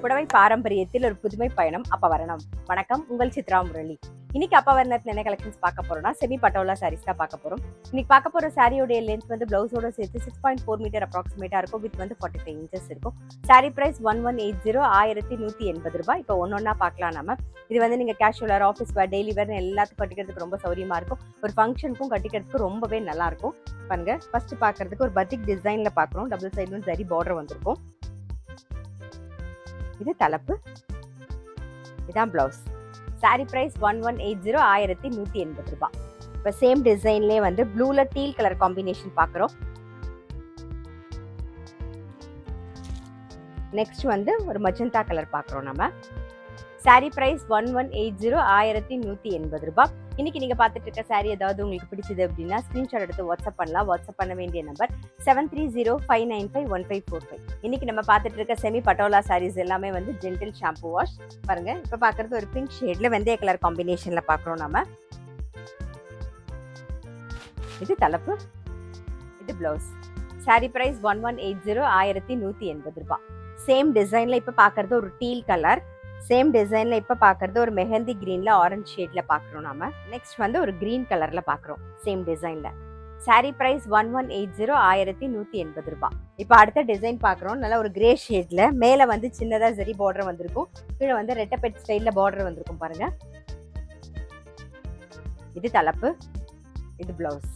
புடவை பாரம்பரியத்தில் ஒரு புதுமை பயணம் அப்பவரணம். வணக்கம், உங்கள் சித்ரா முரளி. இன்னைக்கு அப்பவரணத்துல என்ன கலெக்ஷன்ஸ் பார்க்க போறோம்னா செமி பட்டோலா சாரீஸ் தான் பார்க்க போறோம். இன்னைக்கு பார்க்க போற சாரியோட லென்த் வந்து பிளவுஸோட சேர்த்து 6.4 மீட்டர் அப்ராக்சிமேட்டா இருக்கும். வித் வந்து 45 இன்ச்சஸ் இருக்கும். சாரி பிரைஸ் 1180 1180 ரூபாய். இப்போ ஒன்னொன்னா பார்க்கலாம். நம்ம இது வந்து நீங்க கேஷுவலர், ஆஃபீஸ் வேர், டெய்லி வேர் எல்லாத்துக்கும் கட்டிக்கிறதுக்கு ரொம்ப சௌரியமா இருக்கும். ஒரு ஃபங்க்ஷனுக்கும் கட்டிக்கிறதுக்கு ரொம்பவே நல்லா இருக்கும். பாருங்க, ஃபர்ஸ்ட் பாக்குறதுக்கு ஒரு பத்திக் டிசைன்ல பாக்குறோம். டபுள் சைடு சரி பார்டர் வந்திருக்கும். இது தலைப்பு, இதான் பிளவுஸ். சாரி பிரைஸ் 1180 1180 ரூபாய். இப்போ சேம் டிசைன்லேயே வந்து ப்ளூல டீல் கலர் காம்பினேஷன் பார்க்குறோம். நெக்ஸ்ட் வந்து ஒரு மஜந்தா கலர் பார்க்குறோம் நம்ம. சாரி பிரைஸ் 1180 1180 ரூபாய். இன்னைக்கு நீங்க பார்த்துட்டு இருக்க சாரி ஏதாவது உங்களுக்கு பிடிச்சது அப்படின்னா ஸ்கிரீன்ஷாட் எடுத்து வாட்ஸ்அப் பண்ணலாம். வாட்ஸ்அப் பண்ண வேண்டிய நம்பர் 7305951545. இன்னைக்கு நம்ம பார்த்துட்டு இருக்க செமி பட்டோலா சாரீஸ் எல்லாமே வந்து ஜென்டில் ஷாம்பு வாஷ். பாருங்க, இப்ப பாக்குறது ஒரு பிங்க் ஷேட்ல வெந்தய கலர் காம்பினேஷன்ல பாக்குறோம் நம்ம. இது தலைப்பு, இது பிளவுஸ். சாரி பிரைஸ் 1180 1180 ரூபாய். சேம் டிசைன்ல இப்ப பாக்குறது ஒரு டீல் கலர். சேம் டிசைன்ல இப்ப பாக்குறது ஒரு மெஹந்தி கிரீன்ல ஆரஞ்சு ஷேட்ல பாக்குறோம் நாம. நெக்ஸ்ட் வந்து ஒரு கிரீன் கலர்ல பாக்குறோம் சேம் டிசைன்ல. சாரி பிரைஸ் 1180 1180 ரூபாய். இப்ப அடுத்த டிசைன் பாக்குறோம். நல்ல ஒரு கிரே ஷேட்ல மேல வந்து சின்னதா சரி பார்டர் வந்திருக்கும். கீழே வந்து ரெட்டப்பெட் ஸ்டைல்ல பார்டர் வந்திருக்கும் பாருங்க. இது தலைப்பு, இது பிளவுஸ்.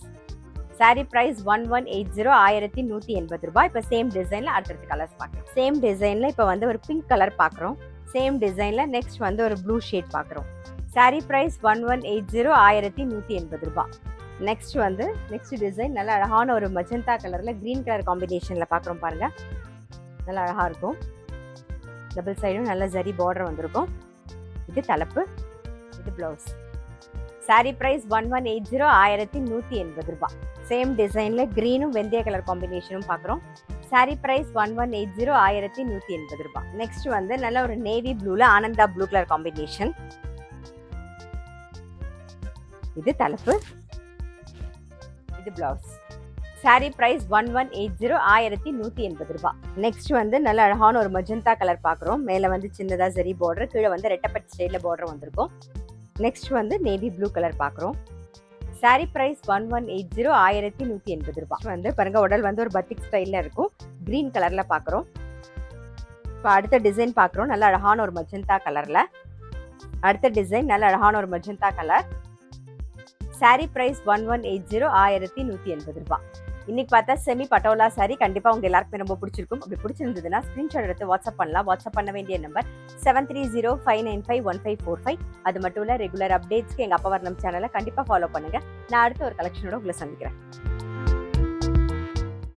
சாரி பிரைஸ் 1180 1180 ரூபாய். இப்ப சேம் டிசைன்ல அடுத்த கலர்ஸ் பாக்குறோம். சேம் டிசைன்ல இப்ப வந்து ஒரு பிங்க் கலர் பாக்குறோம். சேம் டிசைன்ல நெக்ஸ்ட் வந்து ஒரு ப்ளூ ஷேட் பாக்குறோம். சாரி பிரைஸ் 1180 1180 ரூபாய். நெக்ஸ்ட் வந்து நெக்ஸ்ட் டிசைன் நல்ல அழகான ஒரு மஜந்தா கலர்ல கிரீன் கலர் காம்பினேஷன்ல பாக்குறோம் பாருங்க. நல்ல அழகா இருக்கும். டபுள் சைடும் நல்ல ஜரி பார்டர் வந்திருக்கும். இது தலைப்பு, இது பிளவுஸ். சாரி பிரைஸ் 1180 1180 ரூபாய். சேம் டிசைன்ல கிரீனும் வெந்தய கலர் காம்பினேஷனும் பாக்குறோம். சாரி பிரைஸ் 1180 1180 ரூபாய். நெக்ஸ்ட் வந்து நல்ல ஒரு நேவி ப்ளூல ஆனந்தா ப்ளூ கலர் காம்பினேஷன். இது தலைப்பு, இது பிளவுஸ். சாரி பிரைஸ் 1180 1180 ரூபாய். நெக்ஸ்ட் வந்து நல்ல அழகான ஒரு மஜந்தா கலர் பாக்குறோம். மேல வந்து சின்னதா ஜரி பார்டர், கீழே வந்து ரெட்டப்பட் ஸ்டைல்ல பார்டர் வந்திருக்கும். நெக்ஸ்ட் வந்து நேவி ப்ளூ கலர் பாக்குறோம். சாரி பிரைஸ் 1180 1180 ரூபாய். வந்து பாருங்க, உடல் வந்து ஒரு பத்திக் ஸ்டைல்ல இருக்கும். கிரீன் கலர்ல பாக்குறோம். இப்போ அடுத்த டிசைன் பாக்குறோம். நல்ல அழகான ஒரு மஜந்தா கலர்ல. அடுத்த டிசைன் நல்ல அழகான ஒரு மஜந்தா கலர். சாரி பிரைஸ் 1180 1180 ரூபாய். இன்னைக்கு பார்த்தா செமி பட்டோலா சாரி கண்டிப்பா உங்க எல்லாருக்குமே ரொம்ப பிடிச்சிருக்கும். அப்படி பிடிச்சிருந்ததுன்னா ஸ்கிரீன்ஷாட் எடுத்து வாட்ஸ்அப் பண்ணலாம். வாட்ஸ்அப் பண்ண வேண்டிய நம்பர் 7305951545. அது மட்டும் இல்ல, ரெகுலர் அப்டேட்ஸ்க்கு எங்க அப்பவரணம் சேனலை கண்டிப்பா ஃபாலோ பண்ணுங்க. நான் அடுத்த ஒரு கலெக்ஷனோட உங்களை சந்திக்கிறேன்.